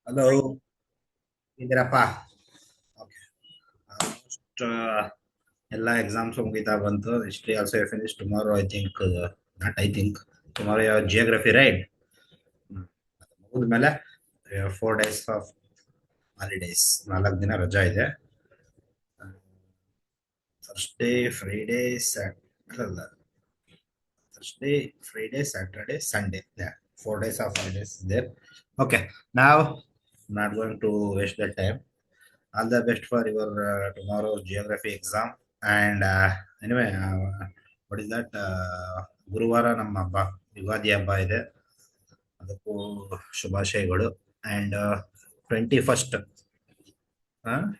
Hello, ಇದ್ದೀರಪ್ಪ? Okay. Almost ಎಲ್ಲ exams ಮುಗಿತಾ ಬಂತು. History also finish tomorrow. I think, not I think, tomorrow ಯಾವ geography right. ಮುಗಿದ್ಮೇಲೆ 4 days of holidays, 4 ದಿನ ರಜಾ ಇದೆ. ಥರ್ಸ್ಡೇ, ಫ್ರೈಡೇ, ಅಲ್ಲ, Thursday, Friday, Saturday, Sunday. 4 days of holidays there. Okay, now not going to waste the time. All the best for your tomorrow's geography exam. And anyway, what is that? ಗುರುವಾರ ನಮ್ಮ ಹಬ್ಬ, ಯುಗಾದಿ ಹಬ್ಬ ಇದೆ. ಅದಕ್ಕೂ ಶುಭಾಶಯಗಳು. And 21st,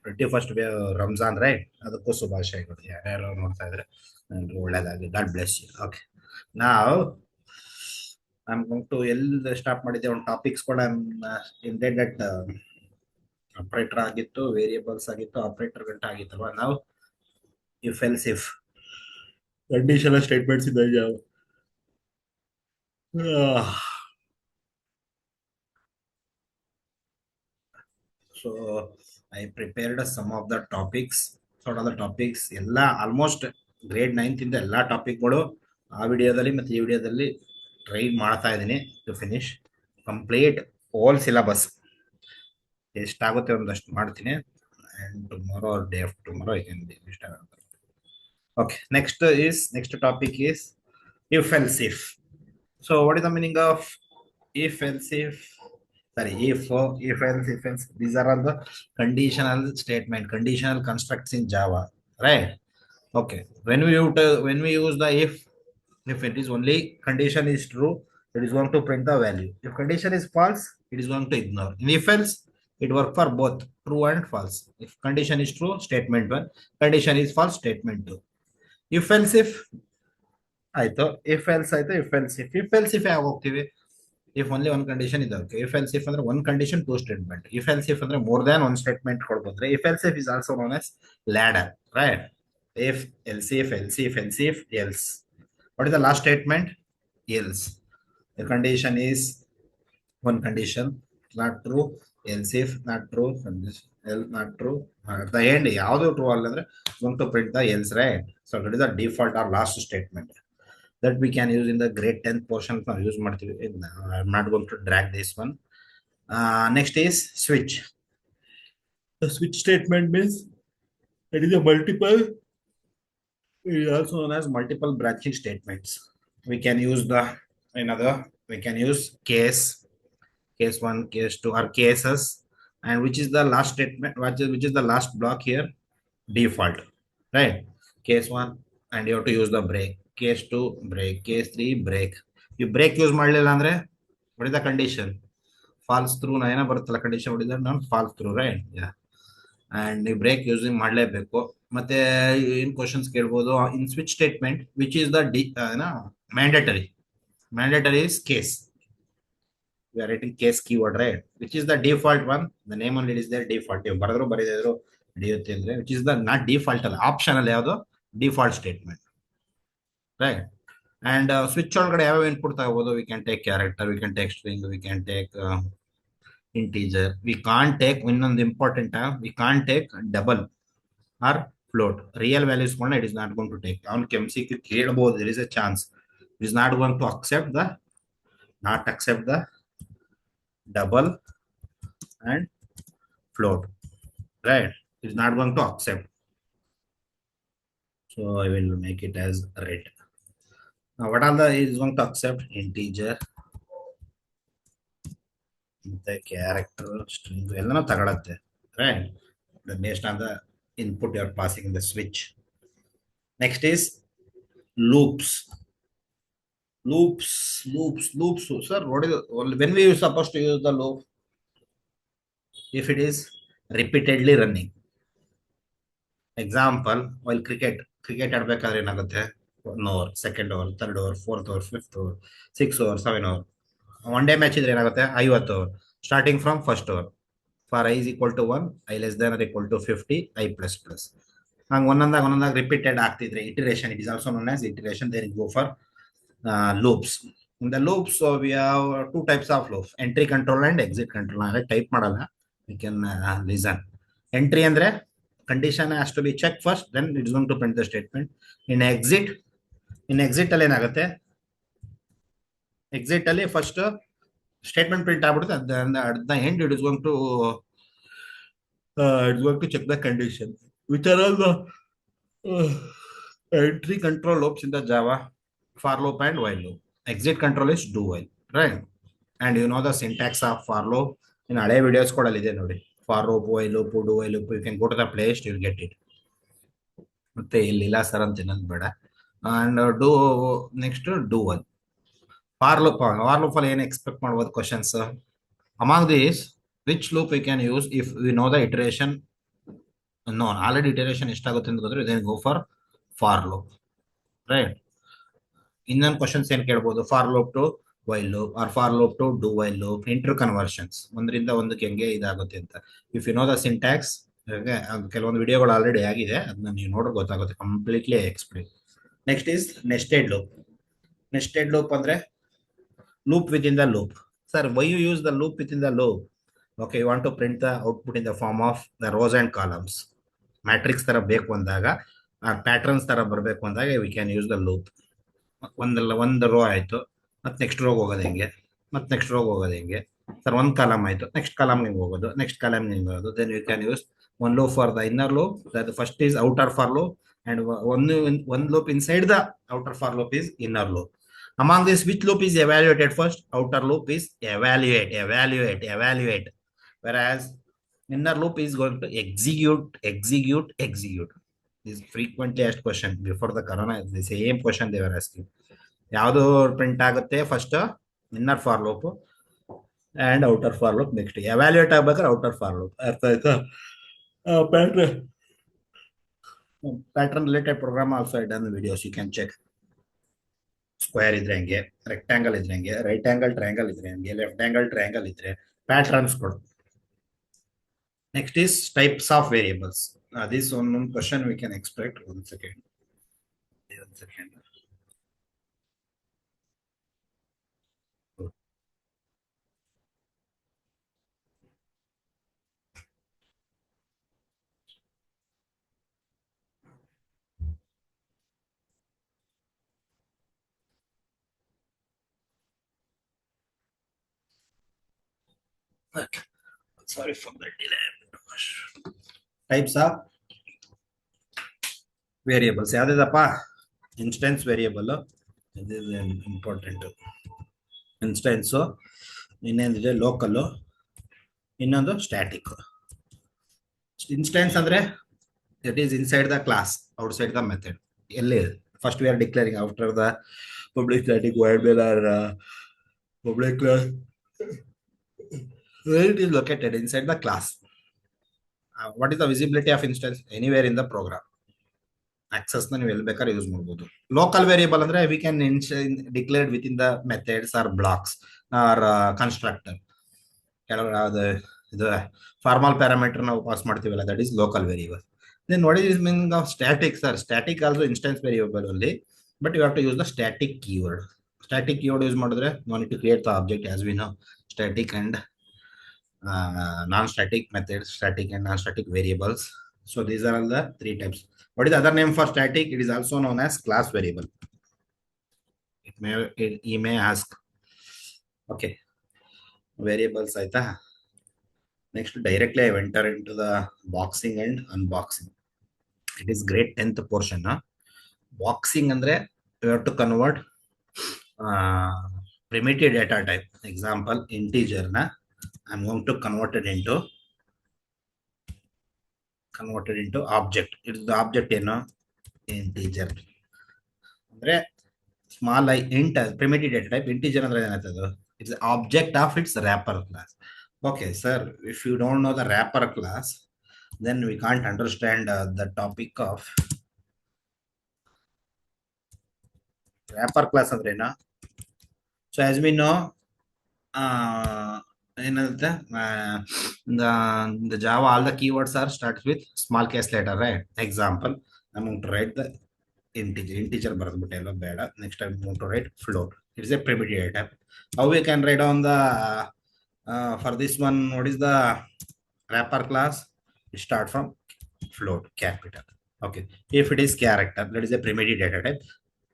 21st Ramzan right, ಅದಕ್ಕೂ ಶುಭಾಶಯಗಳು. ಯಾರ್ಯಾರು ನೋಡ್ತಾ ಇದ್ರೆ ಒಳ್ಳೇದಾಗಿ, ಗಾಡ್ ಬ್ಲೆಸ್ ಯು. ಓಕೆ, ನಾವು ಐಮ್ ಗೋಯಿಂಗ್ ಟು ಎಲ್ಲಿ ಸ್ಟಾಪ್ ಮಾಡಿದ್ದೆ, ಒಂದು ಟಾಪಿಕ್ಸ್ ಕೂಡ ಇಂಟೆಂಡ್ ದಟ್ ಆಪರೇಟರ್ ಆಗಿತ್ತು, ವೇರಿಯೇಬಲ್ಸ್ ಆಗಿತ್ತು, ಆಪರೇಟರ್ ಗಂಟ ಆಗಿತ್ತಲ್ವಾ. ನಾವು if else if conditional statements ಇದ್ದಾಗ ಯಾವ so I prepared some of the topics. ಎಲ್ಲ ಆಲ್ಮೋಸ್ಟ್ ಗ್ರೇಡ್ 9th ಇಂದ ಎಲ್ಲ ಟಾಪಿಕ್ಗಳು ಆ ವಿಡಿಯೋದಲ್ಲಿ ಮತ್ತೆ ಈ ವಿಡಿಯೋದಲ್ಲಿ ಟ್ರೈ ಮಾಡ್ತಾ ಇದ್ದೀನಿ to finish complete all syllabus. ಎಷ್ಟಾಗುತ್ತೆ ಒಂದಷ್ಟು ಮಾಡ್ತೀನಿ. and tomorrow or day after tomorrow I can be start. Okay, next topic is if else if. So what is the meaning of if else if? Sorry, if else. These are all the conditional statement, conditional constructs in Java, right? Okay, when we use the if it is only condition is true, it is going to print the value. If condition is false, it is going to ignore. In if else, it work for both true and false. If condition is true, statement 1; condition is false, statement 2. If else if ಆಯ್ತು, if else ಆಯ್ತು, if else if ಯಾವ ಹೋಗ್ತೀವಿ? if only one condition ಇದೆ, okay. if else if ಅಂದ್ರೆ one condition two statement. if else if ಅಂದ್ರೆ more than one statement ಕೊಡ್ಬೋದ್ರೆ if else if is also known as ladder, right? if else if else. What is the last statement? else. The condition is one condition, not true. else if not true, not true. At the end ಯಾವುದು true ಅಲ್ಲ ಅಂದ್ರೆ going to print the else, right? So that is the default or last statement that we can use in the grade 10th portion. Use ಮಾಡ್ತೀವಿ. I'm not going to drag this one. Next is switch. The switch statement means it is a multiple. It is also known as multiple branching statements. We can use we can use case 1, case 2, or cases. And which is the last statement, which is the last block here? Default, right? Case 1, and you have to use the break. Case 2, break. Case 3, break. You break use ಮಾಡಲಿಲ್ಲ ಅಂದ್ರೆ what is the condition? False through ನಾ ಏನ ಬರುತ್ತಲ್ಲ condition ಹೊಡಿದ್ರೆ ನಾನು false through, right? Yeah. And ನೀವು break using ಮಾಡಲೇಬೇಕು. ಮತ್ತೆ ಏನ್ ಕ್ವಶನ್ಸ್ ಕೇಳ್ಬೋದು in switch statement, which is the mandatory is case. we are writing case keyword, right? Which is the default one? The name only is there, default. ನೀವು ಬರೆದ್ರು ಬರೆದಿದ್ರು ನಡೆಯುತ್ತೆ ಅಂದ್ರೆ which is the not default ಅಲ್ಲ, optional ಯಾವುದು? Default statement, right? And switch ಒಳಗಡೆ ಯಾವ input ತಗೋಬಹುದು? We can take character, we can take string, we can take integer. We can't take, ಇನ್ನೊಂದು important, we can't take double or float. Real values ಕೊಂಡ it is not going to take. ಅವ್ನು ಕೆಮ್ಸಿಕ್ ಕೇಳಬಹುದು, there is a chance. It is not going to accept the double and float, right? It's not going to accept. So I will make it as red. Now what are the is going to accept? Integer, the character, string, ಎಲ್ಲನೂ ತಗೊಳುತ್ತೆ, right? Based on the input you are passing in the switch. Next is loops. Loops. Sir, what is when we are supposed to use the loop? If it is repeatedly running. Example, while cricket ಆಡ್ಬೇಕಾದ್ರೆ ಏನಾಗುತ್ತೆ? 1 over, second over, third over, fourth over, fifth over, 6 over, 7 over. One day match ಇದ್ರೆ ಏನಾಗುತ್ತೆ? 50 over, starting from first over. For i is equal to 1, i less than or equal to 50, i plus plus. ಹಂಗೆ ಒಂದೊಂದಾಗ repeated ಆಗ್ತಿದ್ರೆ iteration, it is also known as iteration. There go for loops. In the loops, so we have two types of loops: entry control and exit control. I type ಮಾಡಲ್ಲ, we can listen. Entry ಅಂದ್ರೆ condition has to be checked first, then it is going to print the statement. In exit ಅಲ್ಲಿ ಏನಾಗುತ್ತೆ, exit ಅಲ್ಲಿ first statement print ಆಗ್ಬಿಡುತ್ತೆ. At the end it is going to check the condition, which are all the uh, entry control loops in the Java: for loop and while loop. Exit control is do while, right? And you know the syntax of for loop in ಹಳೆ videos ಕೊಡಲ್ಲ ಇದೆ ನೋಡಿ. For loop, while loop, do while loop, you can go to the playlist, you'll get it. ಮತ್ತೆ ಇಲ್ಲಿಲ್ಲ sir ಅಂತ ಇನ್ನೊಂದು ಬೇಡ. And do next do while. For loop ಅಲ್ಲಿ ಏನು ಎಕ್ಸ್ಪೆಕ್ಟ್ ಮಾಡ್ಬೋದು questions? Among these, which loop we can use if we know the iteration known? Already iteration ಎಷ್ಟಾಗುತ್ತೆ ಅಂತ ಗೊತ್ತಿದ್ರೆ then go for loop, right? ಇನ್ನೊಂದು ಕ್ವಶನ್ಸ್ ಏನ್ ಕೇಳ್ಬೋದು? For loop to while loop or for loop to do while loop, inter conversions, ಒಂದರಿಂದ ಒಂದಕ್ಕೆ ಹೆಂಗೆ ಇದಾಗುತ್ತೆ ಅಂತ. If you know the syntax, ಕೆಲವೊಂದು ವಿಡಿಯೋಗಳು ಆಲ್ರೆಡಿ ಆಗಿದೆ, ಅದನ್ನ ನೀವು ನೋಡ್ರೆ ಗೊತ್ತಾಗುತ್ತೆ, completely explain. Next is nested loop. Nested loop ಅಂದ್ರೆ loop within the loop. Sir, why you use the loop within the loop? Okay, you want to print the output in the form of the rows and columns. Matrix ತರ ಬೇಕು ಅಂದಾಗ, patterns ತರ ಬರಬೇಕು ಅಂದಾಗ we can use the loop. ಒಂದು row ಆಯ್ತು, ಮತ್ತೆ next ರೋಗ್ ಹೋಗೋದು ಹೆಂಗೆ, ಮತ್ತೆ ನೆಕ್ಸ್ಟ್ ರೋಗ್ ಹೋಗೋದು ಹೆಂಗೆ? ಸರ್, ಒಂದು ಕಾಲಮ್ ಆಯ್ತು, ನೆಕ್ಸ್ಟ್ ಕಾಲಮ್ ನಿಂಗೆ ಹೋಗೋದು, ನೆಕ್ಸ್ಟ್ ಕಾಲಮ್ ನಿಂಗೆ ಹೋಗೋದು. Then you can use one loop for the inner loop. First is outer for loop, and one loop inside the outer for loop is inner loop. Among this, which loop is evaluated first? Outer loop is evaluate, whereas inner loop is going to execute. This frequently asked question before the corona, the same question they were asking. ಯಾವುದು print ಆಗುತ್ತೆ first? Inner for loop and outer for loop. Next evaluate ಆಗ್ಬೇಕಾದ್ರೆ outer for loop. ಅರ್ಥ ಆಯ್ತಾ? Pattern related program also I done videos, you can check. Square ಇದ್ರೆ ಹೆಂಗೆ, rectangle ಇದ್ರೆ ಹೆಂಗೆ, right angle triangle ಇದ್ರೆ ಹೆಂಗೆ, ಲೆಫ್ಟ್ ಆಂಗಲ್ ಟ್ರಯಾಂಗಲ್ ಇದ್ರೆ ಪ್ಯಾಟ್ರನ್ಸ್ ಕೊಡು. Next is types of variables. This ಒಂದು ಕ್ವಶನ್ ವಿ ಕ್ಯಾನ್ ಎಕ್ಸ್ಪೆಕ್ಟ್. ಒಂದು second. Sorry for the delay. Types of variables ಯಾವುದಿದಪ್ಪ? ಇನ್ಸ್ಟೆನ್ಸ್ ವೇರಿಯೇಬಲ್, ಇದು ಇಂಪಾರ್ಟೆಂಟ್. ಇನ್ಸ್ಟೆನ್ಸು, ಇನ್ನೇನಿದೆ ಲೋಕಲ್, ಇನ್ನೊಂದು ಸ್ಟ್ಯಾಟಿಕ್. ಇನ್ಸ್ಟೆನ್ಸ್ ಅಂದ್ರೆ it is inside the class, outside the method. ಎಲ್ಲಿ first we are declaring after the public static void main or public class, where it is located inside the class. What is the visibility of instance? Anywhere in the program. Access na ನೀವು ಎಲ್ಲಿ ಬೇಕಾದ್ರೆ use ಮಾಡಬಹುದು. Local variable ಅಂದ್ರೆ we can declared within the methods or blocks or constructor. ಕೆಲವು ಇದು formal parameter ನಾವು pass ಮಾಡ್ತೀವಲ್ಲ, that is local variable. Then what is meaning of static? Sir, static also instance variable only, but you have to use the static keyword. Static keyword use ಮಾಡಿದ್ರೆ no need to create the object, as we know static and non-static methods, static and non-static variables. So these are all the three types. What is the other name for static? It is also known as class variable. He may ask. Okay, variables ಆಯ್ತಾ? Next, directly I enter into the boxing and unboxing. It is grade 10th portion. Boxing andre you have to convert primitive data type. Example, integer na I'm going to convert it into object. It is the object integer. Andre small I int primitive data type integer andre ಏನಂತದು? It's the object of its wrapper class. Okay, sir, if you don't know the wrapper class, then we can't understand the topic of wrapper class andrena. So as we know, the Java, all the keywords are starts with small case letter, right? Example, I'm going to write the integer ಬರೆದ್ಬಿಟ್ಟೆ ಎಲ್ಲ ಬೇಡ. Next I'm going to write float. It's a primitive data type. How we can write down the for this one, what is the wrapper class? We start from float capital. Okay, if it is character, that is a primitive data type.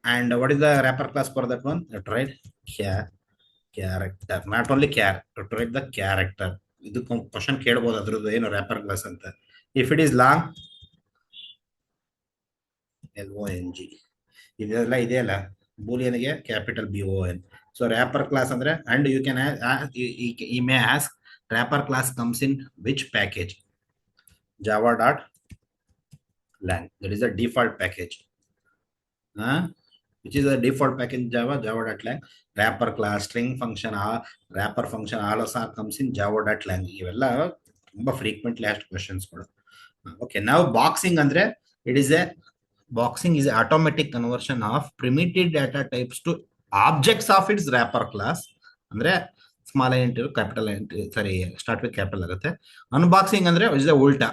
And what is the wrapper class for that one? Right, character, not only to write the character. ಇದು question ಕೇಳಬಹುದು ಅದ್ರದ್ದು ಏನು wrapper class ಅಂತ. If it is long, LONG, ಇದೆಲ್ಲ ಇದೆಯಲ್ಲ ಬೂಲಿಯನ್ಗೆ capital BON. So wrapper class ಅಂದ್ರೆ, and you can ಈ may ask wrapper class comes in which package? Java.lang, that is the default package. Which is the default package in Java.lang. Wrapper class, string function, wrapper function all also comes in Java.lang. ಇವೆಲ್ಲ ತುಂಬಾ frequently asked questions. Okay, now boxing andre, it is a boxing is automatic conversion of primitive data types to objects of its wrapper class. ಅಂದ್ರೆ small into capital into, sorry start with capital ಆಗುತ್ತೆ. Unboxing ಅಂದ್ರೆ is the ಉಲ್ಟಾ,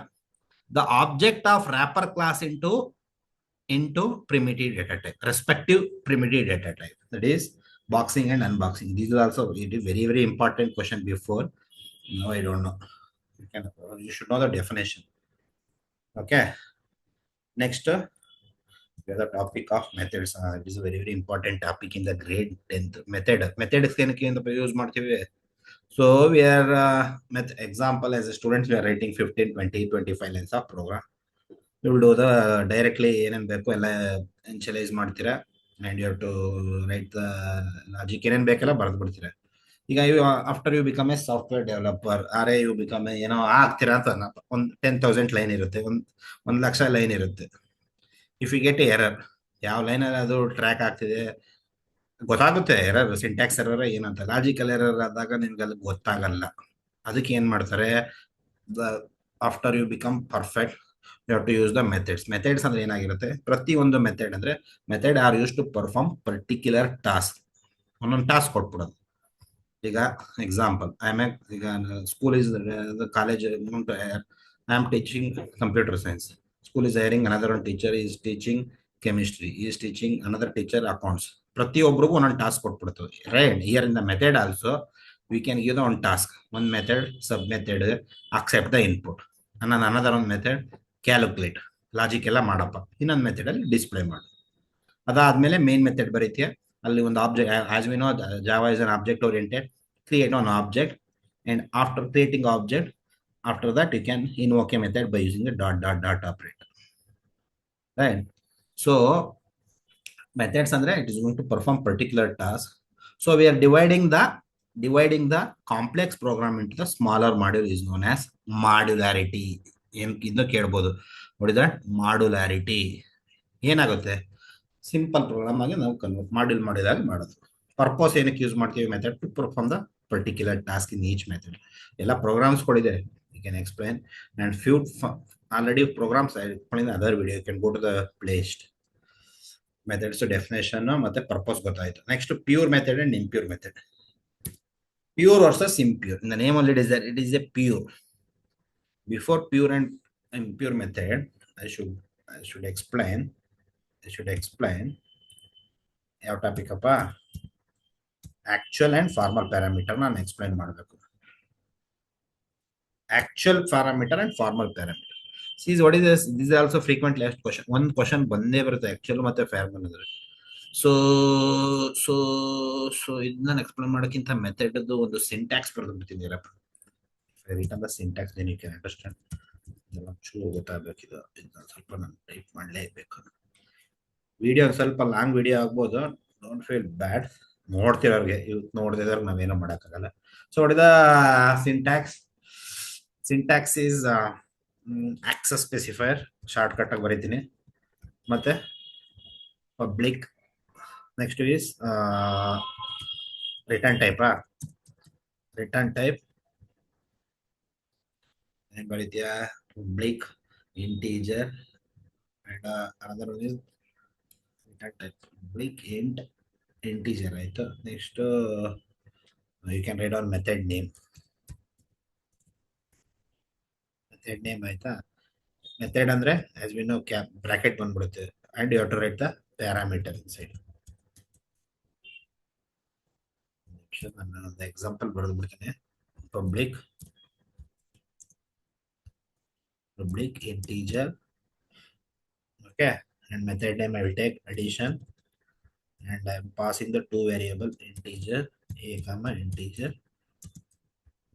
the object of wrapper class into primitive data type, respective primitive data type. That is boxing and unboxing. These are also very, very important question before. No, I don't know. You should know the definition. Okay. Next, we have the topic of methods. It is a very, very important topic in the grade 10th. Method is use ಮಾಡ್ತೀವಿ. So we are example, as a students, we are writing 15, 20, 25 lines of program. You will do the directly ಏನೇನ್ ಬೇಕು ಎಲ್ಲ initialise ಮಾಡ್ತೀರಾ, and you have to write the logic ಏನೇನ್ ಬೇಕಲ್ಲ ಬರೆದು ಬಿಡ್ತೀರಾ. ಈಗ after you become a software developer, are you become ಏನೋ ಆಗ್ತೀರಾ ಅಂತ ಒಂದು 10,000 ಲೈನ್ ಇರುತ್ತೆ, ಒಂದು ಲಕ್ಷ ಲೈನ್ ಇರುತ್ತೆ. ಇಫ್ ಯು ಗೆಟ್ ಎರರ್, ಯಾವ ಲೈನ್ ಅದು ಟ್ರ್ಯಾಕ್ ಆಗ್ತಿದೆ ಗೊತ್ತಾಗುತ್ತೆ, ಎರರ್ ಸಿಂಟ್ಯಾಕ್ಸ್ ಎರರ್ ಏನಂತ. ಲಾಜಿಕಲ್ ಎರರ್ ಆದಾಗ ನಿಮ್ಗೆ ಅಲ್ಲಿ ಗೊತ್ತಾಗಲ್ಲ. ಅದಕ್ಕೆ ಏನ್ ಮಾಡ್ತಾರೆ, after you become perfect, you have to use the methods. Methods ಅಂದ್ರೆ ಏನಾಗಿರುತ್ತೆ, ಪ್ರತಿಯೊಂದು ಮೆಥಡ್ ಅಂದ್ರೆ method are use to perform particular task. ಒಂದೊಂದು ಟಾಸ್ಕ್ ಕೊಟ್ಬಿಡೋದು. ಈಗ ಎಕ್ಸಾಂಪಲ್, ಈಗ school is college, I am teaching computer science. School is hiring another one teacher, is teaching chemistry, is teaching another teacher accounts. ಪ್ರತಿಯೊಬ್ಬರಿಗೂ ಒಂದೊಂದು task ಕೊಟ್ಬಿಡ್ತದೆ. Right, here in the method also we can give the one task, one method sub method accept the input, another one method calculate, logic ಎಲ್ಲ ಮಾಡಪ್ಪ, ಇನ್ನೊಂದು method ಅಲ್ಲಿ display ಮಾಡು. ಅದಾದ್ಮೇಲೆ main method ಬರೀತೀಯ, ಅಲ್ಲಿ ಒಂದು object, as we no Java is an object oriented, create an object, and after creating object, after that you can invoke a method by using the dot operator. Right, so methods andre it is going to perform particular task. So we are dividing the complex program into the smaller module is known as modularity. ಏನು ಕೇಳಬಹುದು, what is that modularity? ಏನಾಗುತ್ತೆ, simple program ಆಗಿ ನಾವು convert module ಆಗಿ ಮಾಡೋದು. Purpose ಏನಕ್ಕೆ use ಮಾಡ್ತೀವಿ, method to perform the particular task in each method. ಎಲ್ಲ ಪ್ರೋಗ್ರಾಮ್ಸ್ ಕೊಡಿದ್ದಾರೆ, you can explain, and few already programs explain other video, you can go to the playlist. Methods definition ಮತ್ತೆ purpose ಗೊತ್ತಾಯ್ತು. Next pure method and impure method. Pure versus impure. In the name all it is a pure. Before pure and impure method, I should explain ಯಾವ topic ಅಪ್ಪ, actual and formal parameter ನಾನು explain ಮಾಡಬೇಕು. Actual parameter and formal parameter. Sees what is this also frequently asked question. ಒಂದು question ಬಂದೇ ಬರುತ್ತೆ actual ಮತ್ತೆ formal ಅಂದ್ರೆ. So so so ಇದನ್ನ ಎಕ್ಸ್ಪ್ಲೈನ್ ಮಾಡೋಕ್ಕಿಂತ ಮೆಥಡ್ ಒಂದು ಸಿಂಟ್ಯಾಕ್ಸ್ ಬರೆದು ಬಿಡ್ತಿದ್ದೀರಪ್ಪ. Return the syntax, then you can understand. ಚೂರು ಗೊತ್ತಾಗಬೇಕಿದು, ಸ್ವಲ್ಪ ನಾನು ಟೈಪ್ ಮಾಡಲೇಬೇಕು. ವಿಡಿಯೋ ಸ್ವಲ್ಪ ಲಾಂಗ್ ವಿಡಿಯೋ ಆಗ್ಬೋದು, ಡೋಂಟ್ ಫೀಲ್ ಬ್ಯಾಡ್. ನೋಡ್ತಿರೋರ್ಗೆ, ಇವತ್ತು ನೋಡ್ದಿದ್ರೆ ನಾವೇನೋ ಮಾಡೋಕ್ಕಾಗಲ್ಲ. ಸೊ ಹೊಡೆದ syntax is access specifier, shortcut ಆಗಿ ಬರೀತೀನಿ. ಮತ್ತೆ public. Next is return type ಏನ್ ಬರೀತೀಯ, public, integer, and another one is return type public int integer ಆಯ್ತು. Next you can write on method name ಆಯ್ತಾ. ಮೆಥಡ್ ಅಂದ್ರೆ as we know bracket ಬಂದ್ಬಿಡುತ್ತೆ, and you have to write the parameter inside. ನಾನು ಒಂದು example ಬರೆದು ಬಿಡ್ತೀನಿ. Public integer, okay, and method name I will take addition, and I am passing the two variable integer a comma integer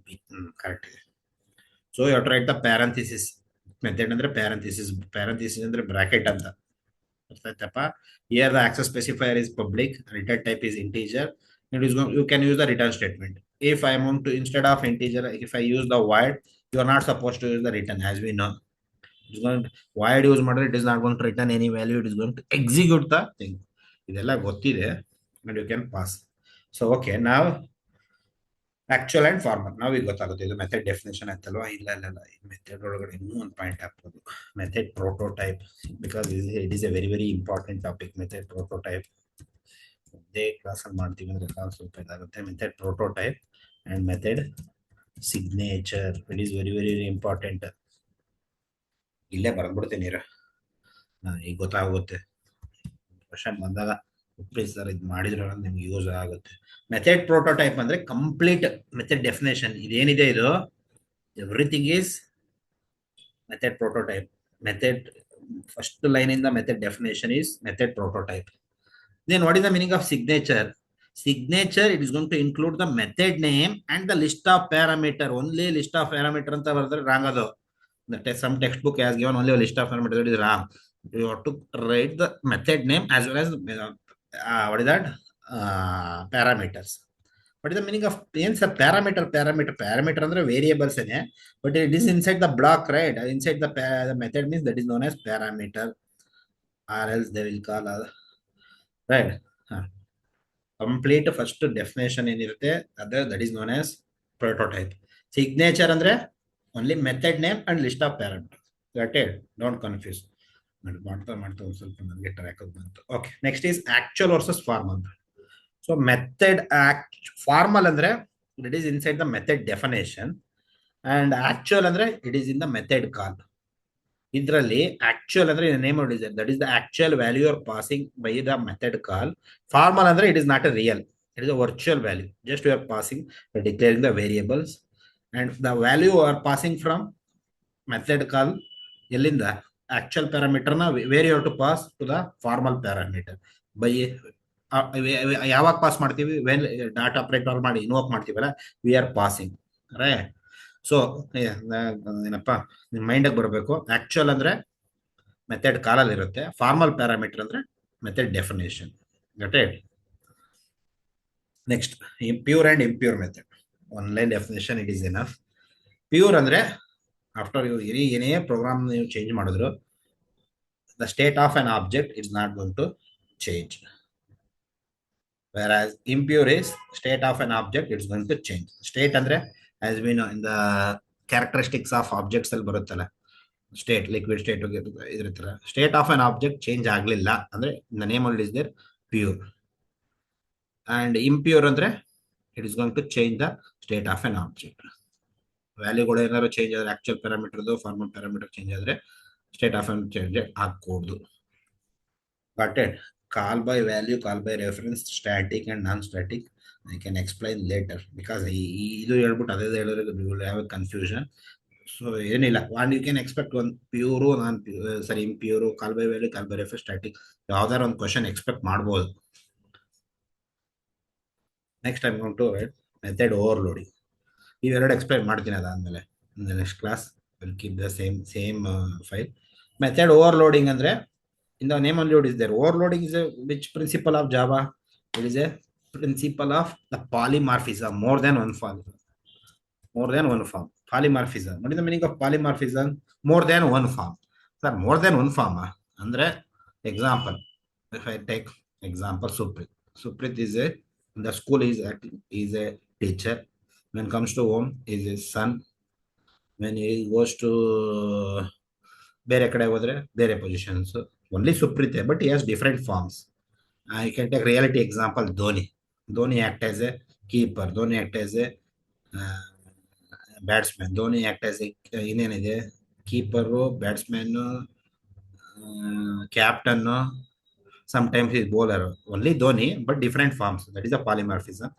b. Correct. So you have to write the parenthesis. Method ಅಂದ್ರೆ parenthesis ಅಂದ್ರೆ bracket ಅಂತ ಅರ್ಥ ಆಯ್ತಪ್ಪ. Here the access specifier is public, return type is integer. You can use the return statement. If I am to, instead of integer, if I use the void, you are not supposed to use the return, as we know. It's going to, void use ಮಾಡಿದ್ರೆ it is not going to return any value, it is going to execute the thing. ಇದೆಲ್ಲ ಗೊತ್ತಿದೆ, and you can pass. So okay, now actual and formal ನಾವು ಈಗ ಗೊತ್ತಾಗುತ್ತೆ. ಇದು method definition ಆಯ್ತಲ್ವಾ? ಇಲ್ಲ method ಒಳಗಡೆ ಇನ್ನೂ ಒಂದು ಪಾಯಿಂಟ್ ಹಾಕ್ಬೋದು, method prototype. Because it is A very very important topic. Method prototype ಒಂದೇ ಕ್ಲಾಸಲ್ಲಿ ಮಾಡ್ತೀವಿ ಅಂದ್ರೆ ಸ್ವಲ್ಪ ಇದಾಗುತ್ತೆ. Method prototype and method signature, it is very very important. ಇಲ್ಲೇ ಬರ್ದ್ಬಿಡ್ತೀನಿ ಈಗ ಗೊತ್ತಾಗುತ್ತೆ. ಕ್ವಶನ್ ಬಂದಾಗ ಸರ್ ಇದು ಮಾಡಿದ್ರೆ ನಿಮ್ಗೆ ಯೂಸ್ ಆಗುತ್ತೆ. ಮೆಥಡ್ ಪ್ರೋಟೋಟೈಪ್ ಅಂದ್ರೆ ಕಂಪ್ಲೀಟ್ ಮೆಥಡ್ ಡೆಫಿನೇಷನ್. ಇದೇನಿದೆ ಇದು everything is method prototype. Method first line ಇಂದ method definition is method prototype. Then what is the meaning of signature? Signature, it is going to include the method name and the list of parameter. Only list of parameter ಅಂತ ಬರೆದ್ರೆ wrong ಅದು. Some textbook has given only a list of parameters, it is wrong. You have to write the method name as well as what is that parameters. What is the meaning of parameter ಅಂದ್ರೆ variables ಏನೆ, but it is inside the block, right? Inside the method means that is known as parameter, or else they will call right. Complete first definition ಏನಿರುತ್ತೆ ಅದೇ that is known as prototype. Signature ಅಂದ್ರೆ only method name and list of parameter. Got it, don't confuse. ಮಾಡ್ತಾ ಒಂದು ಸ್ವಲ್ಪ ನನಗೆ track ಬಂತು. Okay, next is actual versus formal. So method formal ಅಂದ್ರೆ it is inside the method definition, and actual ಅಂದ್ರೆ it is in the method call. ಇದರಲ್ಲಿ actual ಅಂದ್ರೆ name design, that is the actual value are passing by the method call. Formal ಅಂದ್ರೆ it is not a real, it is a virtual value. Just you are passing, declaring the variables and the value are passing from method call. ಎಲ್ಲಿಂದ? Actual ಪ್ಯಾರಾಮೀಟರ್ನ where you have to pass to the formal parameter by. ಯಾವಾಗ pass ಮಾಡ್ತೀವಿ? When dot operator ಮಾಡಿ invoke ಮಾಡ್ತೀವಲ್ಲ, we are passing, right? So ಏನಪ್ಪಾ ನಿಮ್ ಮೈಂಡಿಗೆ ಬರಬೇಕು, ಆಕ್ಚುಯಲ್ ಅಂದ್ರೆ ಮೆಥಡ್ ಕಾಲಲ್ಲಿ ಇರುತ್ತೆ, ಫಾರ್ಮಲ್ ಪ್ಯಾರಾಮೀಟರ್ ಅಂದ್ರೆ method definition. Next pure and impure method. One line definition it is enough. Pure ಅಂದ್ರೆ ಆಫ್ಟರ್ ಏನೇ ಪ್ರೋಗ್ರಾಮ್ ನೀವು ಚೇಂಜ್ ಮಾಡಿದ್ರು, the state of an object is not going to change. Whereas impure is state of an object, it's going to change. State ಅಂದ್ರೆ as we know in the characteristics of objects ಅಲ್ಲಿ ಬರುತ್ತಲ್ಲ, state, liquid state ಇದ್ರ state of an object change ಆಗ್ಲಿಲ್ಲ ಅಂದ್ರೆ the name all is there pure. And impure ಅಂದ್ರೆ it is going to change the state of an object. ವ್ಯಾಲ್ಯೂಗಳು ಏನಾದ್ರು change ಆದ್ರೆ, actual ಪ್ಯಾರಾಮೀಟರ್ದು ಫಾರ್ಮಲ್ ಪ್ಯಾರಾಮೀಟರ್ ಚೇಂಜ್ ಆದ್ರೆ state of an change ಆಗ್ಕೂಡ್ದು. Got it? Call by value, call by reference, static and non-static. I can explain later because ಇದು ಹೇಳ್ಬಿಟ್ಟು ಅದೇ ಹೇಳಿದ್ರೆ you will have a confusion. So ಏನಿಲ್ಲ, one you can expect one pure, non sorry impure, call by value, call by reference, static. ಯಾವ್ದಾರ ಒಂದು question expect ಮಾಡ್ಬೋದು. Next I'm going to write method overloading. ಇವೆರಡು explain ಮಾಡ್ತೀನಿ ಅದಾದ್ಮೇಲೆ. Next class will keep the same file. Method overloading ಅಂದ್ರೆ in the name only is there. Overloading is a which principle of Java? It is a principle of the polymorphism, more than one form. Polymorphism. What is the meaning of polymorphism? More than one form. Sir, more than one form. Andre example. If I take example, Suprit is a, in the school is a teacher. When it comes to home, is a son. When he goes to ಬೇರೆ ಕಡೆ ಹೋದ್ರೆ ಬೇರೆ positions. only Suprit, but he has different forms. You can take reality example, Dhoni act as a keeper, Dhoni act as a batsman, Dhoni act as a ಇನ್ನೇನಿದೆ, keeper, batsman, captain, Sometimes he's bowler. Only Dhoni, but different forms. That is a polymorphism.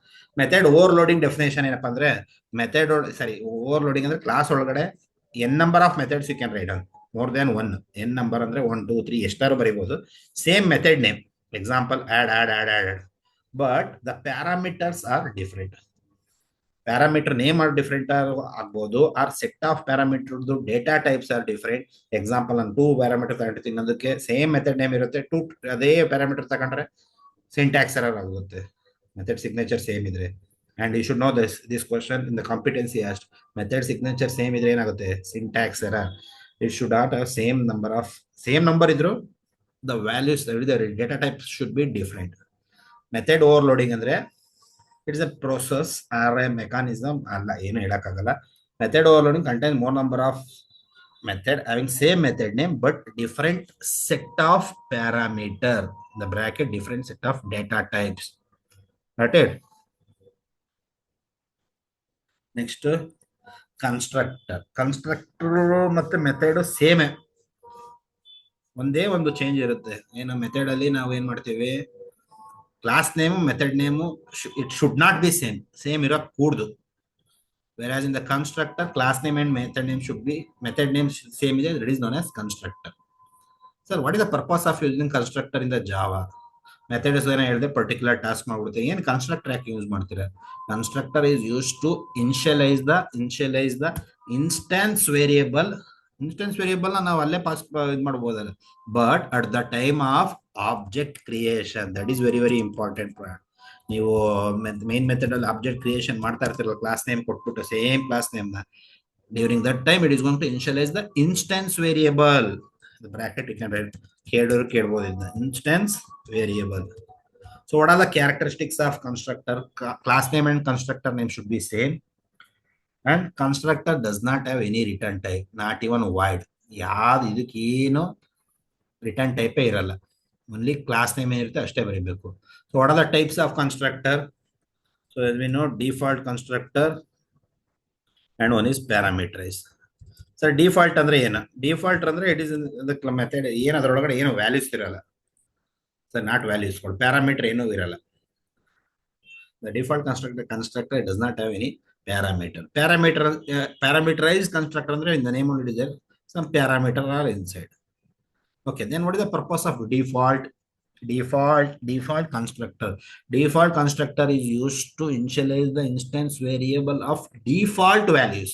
Method overloading definition ಏನಪ್ಪ ಅಂದ್ರೆ overloading ಅಂದ್ರೆ class ಒಳಗಡೆ n number of methods you can write on. More than one. N number ಅಂದ್ರೆ 1, 2, 3 ಎಷ್ಟಾರು ಬರೀಬಹುದು. Same method name. Example, add. But the parameters are different. Parameter name are different ಆಗ್ಬೋದು, or set of parameter data types are different. Example ನಾನು 2 parameter ತಗೊಂಡಿರ್ತೀನಿ, ಅನ್ನೋದಕ್ಕೆ same method name ಇರುತ್ತೆ. ಅದೇ parameter ತಗೊಂಡ್ರೆ syntax error ಆಗುತ್ತೆ, method signature same ಇದ್ರೆ. And you should know this question in the competency asked. Method signature same ಇದ್ರೆ ಏನಾಗುತ್ತೆ? Syntax error. It should not have same number ಇದ್ರು the values data type should be different. Method overloading ಅಂದ್ರೆ it's a process or a mechanism ಅಲ್ಲ, ಏನು ಹೇಳಕ್ಕಾಗಲ್ಲ. Method overloading contain more number of method having same method name but different set of parameter the bracket different set of data types. Next constructor ಮತ್ತೆ method same, ಒಂದೇ ಒಂದು change ಇರುತ್ತೆ. ಏನು method ಅಲ್ಲಿ ನಾವು ಏನ್ ಮಾಡ್ತೀವಿ, class name method name it should not be same ಇರೋ ಕೂಡ್ದು. whereas in the constructor class name and method name should be same is that is known as constructor. Sir, what is the purpose of using constructor in the Java? Method is ಹೇಳಿದೆ particular task ಮಾಡ್ಬಿಡುತ್ತೆ. ಏನು constructor ಯಾಕೆ use ಮಾಡ್ತೀರಾ? Constructor is used to initialize the instance variable ನಾವು ಅಲ್ಲೇ pass ಇದು ಮಾಡಬಹುದಲ್ಲ, but at the time of object creation, that is very very important point. ನೀವು main method ಅಲ್ಲಿ ಆಬ್ಜೆಕ್ಟ್ ಕ್ರಿಯೇಷನ್ ಮಾಡ್ತಾ ಇರ್ತಿರಲ್ಲ, ಕ್ಲಾಸ್ ನೇಮ್ ಕೊಟ್ಬಿಟ್ಟು ಸೇಮ್ ಕ್ಲಾಸ್ ನೇಮ್ ನ, during that time it is going to initialise the instance variable. Bracket you can write, ಕೇಳಬಹುದು ಇದನ್ನ, instance variable. So what are the characteristics of constructor? Class name and constructor name should be same, and constructor does not have any return type, not even void. ಯಾವ್ದು ಇದಕ್ಕೇನು return ಟೈಪೇ ಇರಲ್ಲ, only class name ಏನಿರುತ್ತೆ ಅಷ್ಟೇ ಬರೀಬೇಕು. So what are the types of constructor? So as we know, default constructor and one is parameterized. Sir default ಅಂದ್ರೆ ಏನು? Default ಅಂದ್ರೆ it is method, ಏನು ಅದರೊಳಗಡೆ ಏನು ವ್ಯಾಲ್ಯೂಸ್ ಇರಲ್ಲ ಸರ್, ನಾಟ್ ವ್ಯಾಲ್ಯೂಸ್. ಪ್ಯಾರಾಮೀಟರ್ ಏನೂ ಇರಲ್ಲ. The default constructor does not have any parameter. Parameterized constructor ಅಂದ್ರೆ in the name only there some parameter are inside. Okay, then what is the purpose of default constructor? Default constructor is used to initialize the instance variable of default values.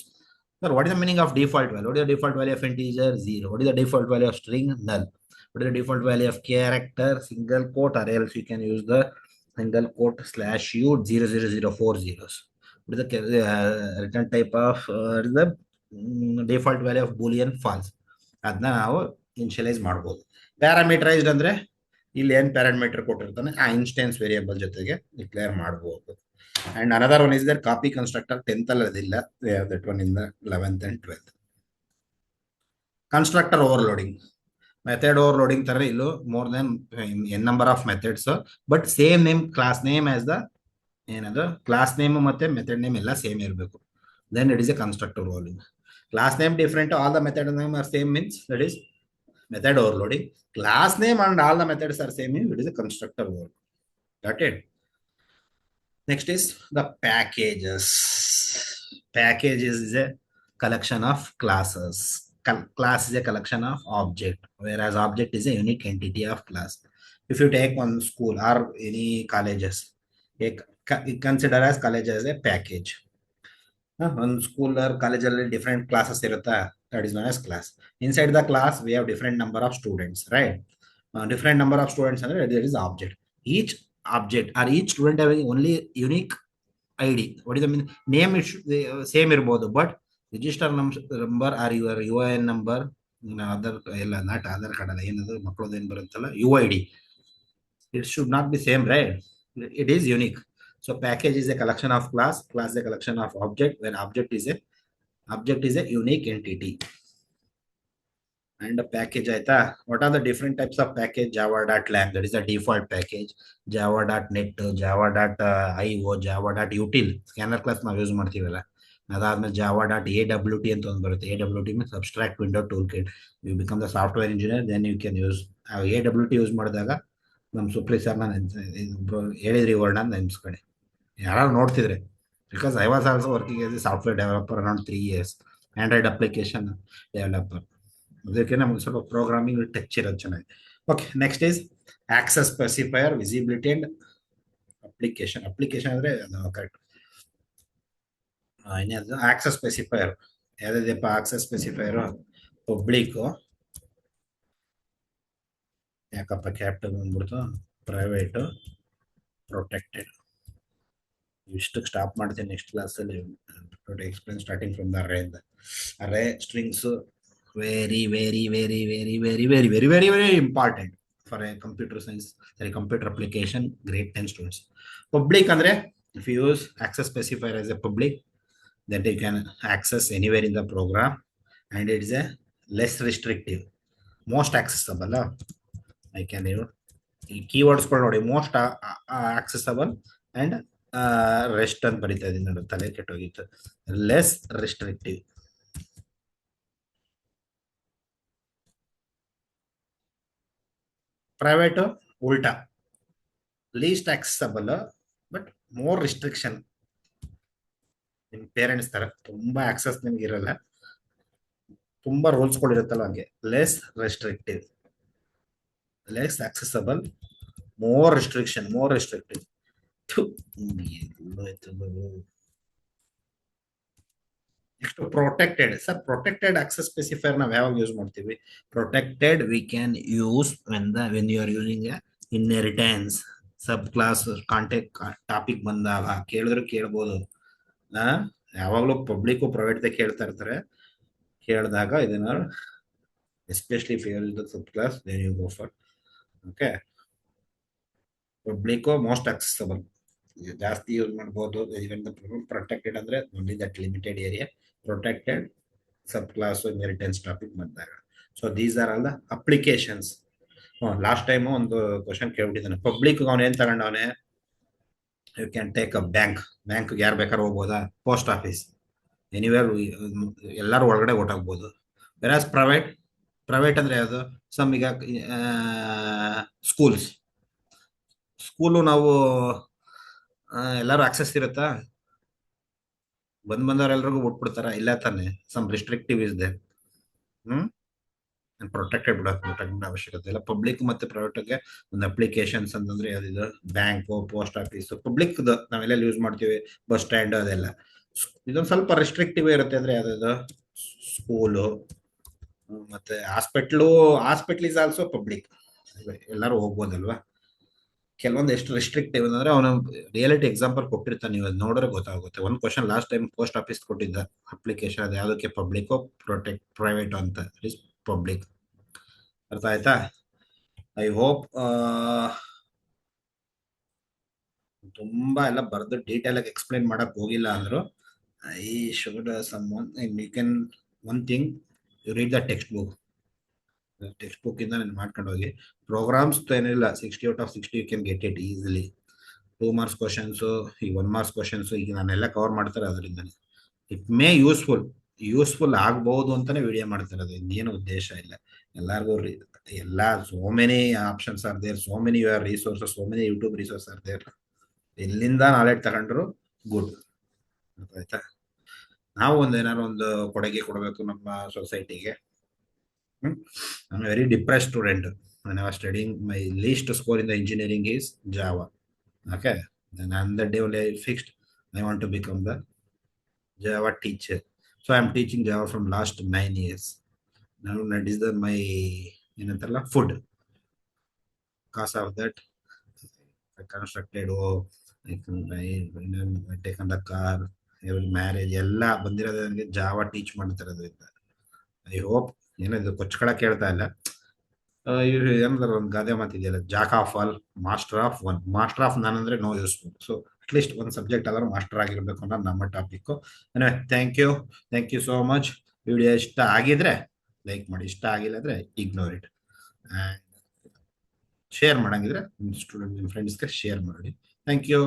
Sir, what is the meaning of default value? What is the default value of integer? 0. What is the default value of string? Null. What is the default value of character? Single quote, or else you can use the single quote /u 000 4 zeros. What is the return type of the default value of boolean false? ಅದನ್ನ ನಾವು initialise ಮಾಡಬಹುದು. Parameterised ಅಂದ್ರೆ ಇಲ್ಲಿ ಏನ್ parameter ಕೊಟ್ಟಿರ್ತಾನೆ ಆ instance variable ಜೊತೆಗೆ declare ಮಾಡಬಹುದು. And another one is there copy constructor. 10th ಅಲ್ಲಿ ಅದಿಲ್ಲ, that one in the 11th and 12th. Constructor overloading, method overloading ತರ ಇಲ್ಲೂ more then n number of methods, but same name class name as the ಏನದು class name ಮತ್ತೆ method name ಎಲ್ಲ same ಇರಬೇಕು. Then it is a constructor overloading. Class name different, all the method name are same means that is method overloading. Class name and all the methods are same, it is a constructor overload. Got it? Next is the packages. Packages is a collection of classes. Class is a collection of object, whereas object is a unique entity of class. If you take one school or any colleges, consider as college as a package. One school or college different classes irutta, that is known as class. Inside the class we have different number of students, right? Different number of students and there is object. Each object or each student having only unique id. What is the mean? Name it should same irbodu, but register number or your UIN number, other ella not other kadala enadu makkalodu ಏನು ಬರುತ್ತಲ್ಲ UID, it should not be same, right? It is unique. So package is a collection of class is a collection of object, where object is a unique entity. And a package aita, what are the different types of package? Java.lang, that is a default package. Java.net, Java.io, Java.util, scanner class ನಾವು use ಮಾಡ್ತೀವಲ್ಲ. ಅದಾದ್ಮೇಲೆ Java.awt ಅಂತ ಒಂದು ಬರುತ್ತೆ. AWT means abstract window toolkit. You become the software engineer, then you can use AWT use ಮಾಡಿದಾಗ ನಮ್ಮ ಸುಪ್ರೀತ್ ಸರ್ನ ಹೇಳಿದ್ರಿ ವರ್ಣ ನೆನ್ಸ್ಕೊಳ್ಳಿ, ಯಾರು ನೋಡ್ತಿದ್ರೆ. Because I was also working as a software developer around 3 years, Android application developer. ಅದಕ್ಕೆ ನಮ್ಗೆ ಸ್ವಲ್ಪ ಪ್ರೋಗ್ರಾಮಿಂಗ್ ಟಚ್ ಇರೋದು ಚೆನ್ನಾಗಿ. Okay, next is access specifier, visibility and application. Application ಅಂದರೆ ಕರೆಕ್ಟ್. ಇನ್ನೇನು ಆಕ್ಸೆಸ್ ಸ್ಪೆಸಿಫೈಯರ್ ಯಾವುದಿದೆಯಪ್ಪ? ಆಕ್ಸೆಸ್ ಸ್ಪೆಸಿಫೈಯರು ಪಬ್ಲಿಕ್ಕು, ಯಾಕಪ್ಪ capital ಬಂದ್ಬಿಡ್ತು, ಪ್ರೈವೇಟು, ಪ್ರೊಟೆಕ್ಟೆಡ್. ಇಷ್ಟಕ್ಕೆ ಸ್ಟಾಪ್ ಮಾಡ್ತೀನಿ. ನೆಕ್ಸ್ಟ್ ಕ್ಲಾಸಲ್ಲಿ explain starting from the array ಇಂದ. ಅರೇ strings very very very very very very very very very important for a computer science, sorry computer application grade 10 students. Public ಅಂದರೆ if you use access specifier as a public, that you can access anywhere in the program, and it is a less restrictive, most accessible. I can ಈ ಕೀವರ್ಡ್ಸ್ಗಳು ನೋಡಿ, most accessible and rest ಅಂತ ಬರೀತಾ ಇದೀನಿ ನೋಡಿ, ತಲೆ ಕೆಟ್ಟೋಗಿತ್ತು. Less restrictive. Private ಉಲ್ಟಾ, least accessible but more restriction. ನಿಮ್ ಪೇರೆಂಟ್ಸ್ ತರ ತುಂಬಾ ಆಕ್ಸೆಸ್ ನಿಮ್ಗೆ ಇರಲ್ಲ, ತುಂಬಾ ರೂಲ್ಸ್ಗಳು ಇರುತ್ತಲ್ಲ, ಹಂಗೆ less restrictive, less accessible, more restriction, more restrictive. Next protected. Sir protected access specifier ನಾವು ಯಾವಾಗ ಯೂಸ್ ಮಾಡ್ತೀವಿ? Protected we can use when you are using inheritance sub class contact topic ಬಂದಾಗ ಕೇಳಿದ್ರು ಕೇಳ್ಬೋದು. ಯಾವಾಗಲೂ ಪಬ್ಲಿಕ್ ಪ್ರೈವೇಟ್ ಕೇಳ್ತಾ ಇರ್ತಾರೆ. ಕೇಳಿದಾಗ ಇದನ್ನ especially if you are the sub class then you go for. Okay, public most accessible ಜಾಸ್ತಿ ಯೂಸ್ ಮಾಡ್ಬೋದು. ಪ್ರೊಟೆಕ್ಟೆಡ್ ಅಂದ್ರೆ only that limited area. Protected sub class inheritance topic ಬಂದಾಗ. So these are all the applications. Last time ಒಂದು question ಕೇಳ್ಬಿಟ್ಟಿದ್ದಾನೆ. Public ಅವನು ಏನ್ ತಗೊಂಡವನೆ? You can take a bank. Bank ಯಾರು ಬೇಕಾದ್ರೂ ಹೋಗ್ಬೋದಾ? ಪೋಸ್ಟ್ ಆಫೀಸ್, ಎನಿವೇರ್, ಎಲ್ಲರೂ ಒಳಗಡೆ ಓಟಾಗ್ಬೋದು. ವೆರಾಸ್ ಪ್ರೈವೇಟ್, ಪ್ರೈವೇಟ್ ಅಂದ್ರೆ ಯಾವುದು? ಸಮ್ ಈಗ ಸ್ಕೂಲ್ಸ್, ಸ್ಕೂಲು ನಾವು ಎಲ್ಲರೂ ಆಕ್ಸೆಸ್ ಇರುತ್ತಾ? ಬಂದವರೆಲ್ರಿಗೂ ಬಿಟ್ಬಿಡ್ತಾರ? ಇಲ್ಲ ತಾನೆ, some restrictive is they. Protected ಬಿಡೋದು, ಪ್ರೊಟೆಕ್ಟ್ ಅವಶ್ಯಕತೆ ಇಲ್ಲ. ಪಬ್ಲಿಕ್ ಮತ್ತೆ ಪ್ರೈವೇಟ್ಗೆ ಒಂದು ಅಪ್ಲಿಕೇಶನ್ಸ್ ಅಂತಂದ್ರೆ ಯಾವ್ದಿದು? ಬ್ಯಾಂಕು, ಪೋಸ್ಟ್ ಆಫೀಸ್, ಪಬ್ಲಿಕ್ ನಾವೆಲ್ಲ ಯೂಸ್ ಮಾಡ್ತೀವಿ, ಬಸ್ ಸ್ಟ್ಯಾಂಡ್ ಅದೆಲ್ಲ. ಇದೊಂದು ಸ್ವಲ್ಪ ರೆಸ್ಟ್ರಿಕ್ಟಿವ್ ಇರುತ್ತೆ ಅಂದ್ರೆ ಯಾವ್ದು? ಸ್ಕೂಲು ಮತ್ತೆ hospital. Hospital is also public, ಎಲ್ಲರೂ ಹೋಗ್ಬೋದಲ್ವಾ? ಕೆಲವೊಂದು ಎಷ್ಟು ರಿಸ್ಟ್ರಿಕ್ಟಿವ್ ಅಂದ್ರೆ ಅವನು ರಿಯಾಲಿಟಿ ಎಕ್ಸಾಂಪಲ್ ಕೊಟ್ಟಿರ್ತಾನೆ, ನೀವು ಅದು ನೋಡಿದ್ರೆ ಗೊತ್ತಾಗುತ್ತೆ. ಒಂದು question last time post office ಕೊಟ್ಟಿದ್ದ ಅಪ್ಲಿಕೇಶನ್, ಅದು ಯಾವುದಕ್ಕೆ ಪಬ್ಲಿಕ್ ಪ್ರೊಟೆಕ್ಟ್ ಪ್ರೈವೇಟ್ ಅಂತ. It is public. ಅರ್ಥ ಆಯ್ತಾ? ಐ ಹೋಪ್ ತುಂಬಾ ಎಲ್ಲ ಬರೆದು ಡೀಟೇಲ್ ಆಗಿ ಎಕ್ಸ್ಪ್ಲೈನ್ ಮಾಡಕ್ ಹೋಗಿಲ್ಲ ಅಂದ್ರು. I should some you can one thing, you read the textbook. Textbook ಇಂದ ನಾನು ಮಾಡ್ಕೊಂಡು ಹೋಗಿ. ಪ್ರೋಗ್ರಾಮ್ಸ್ ಏನಿಲ್ಲ, 60 out of 60 you can get it easily. 2 marks questions, ಈ 1 marks ಕ್ವಶನ್ಸ್ ಈಗ ನಾನೆಲ್ಲ ಕವರ್ ಮಾಡ್ತಾರೆ. ಅದರಿಂದ ಇಟ್ ಮೇ ಯೂಸ್ಫುಲ್ ಆಗ್ಬಹುದು ಅಂತಾನೆ ವಿಡಿಯೋ ಮಾಡ್ತಿರೋದು, ಇನ್ನೇನು ಉದ್ದೇಶ ಇಲ್ಲ. ಎಲ್ಲಾರ್ಗು ಎಲ್ಲ so many options are there, so many your resources, so many YouTube resource are there. ಎಲ್ಲಿಂದ ನಾಲೆಡ್ಜ್ ತಗೊಂಡ್ರು ಗುಡ್. ಆಯ್ತಾ? ನಾವು ಏನಾದ್ರು ಒಂದು ಕೊಡುಗೆ ಕೊಡಬೇಕು ನಮ್ಮ ಸೊಸೈಟಿಗೆ. I'm a very depressed student. When I was studying, my least score in the engineering is Java. Okay, then on the day only I fixed I want to become the Java teacher. So I'm teaching Java from last 9 years. Now that is my food. Because of that, I constructed. I taken the car, every marriage, ಎಲ್ಲ ಬಂದಿರೋದು Java teach ಮಾಡ್ತಿರೋದ್ರಿಂದ. I hope ಏನಿದು ಕೊಚ್ಕೊಳ ಕೇಳ್ತಾ ಇಲ್ಲ. ಏನಾದ್ರು ಒಂದು ಗಾದೆ ಮಾತಿದೆಯಲ್ಲ, jack of all master of one. Master of none ಅಂದ್ರೆ ನೋ ಯೂಸ್ಫುಲ್. ಸೊ ಅಟ್ಲೀಸ್ಟ್ ಒಂದು ಸಬ್ಜೆಕ್ಟ್ ಆದ್ರೂ ಮಾಸ್ಟರ್ ಆಗಿರ್ಬೇಕು ಅನ್ನೋದು ನಮ್ಮ topic. Thank you so much. Video ಇಷ್ಟ ಆಗಿದ್ರೆ ಲೈಕ್ ಮಾಡಿ, ಇಷ್ಟ ಆಗಿಲ್ಲ ಅಂದ್ರೆ ಇಗ್ನೋರ್ ಇಟ್. ಶೇರ್ ಮಾಡಂಗಿದ್ರೆ ನಿಮ್ಮ ಸ್ಟೂಡೆಂಟ್, ನಿಮ್ಮ ಫ್ರೆಂಡ್ಸ್ಗೆ ಶೇರ್ ಮಾಡಿ. Thank you.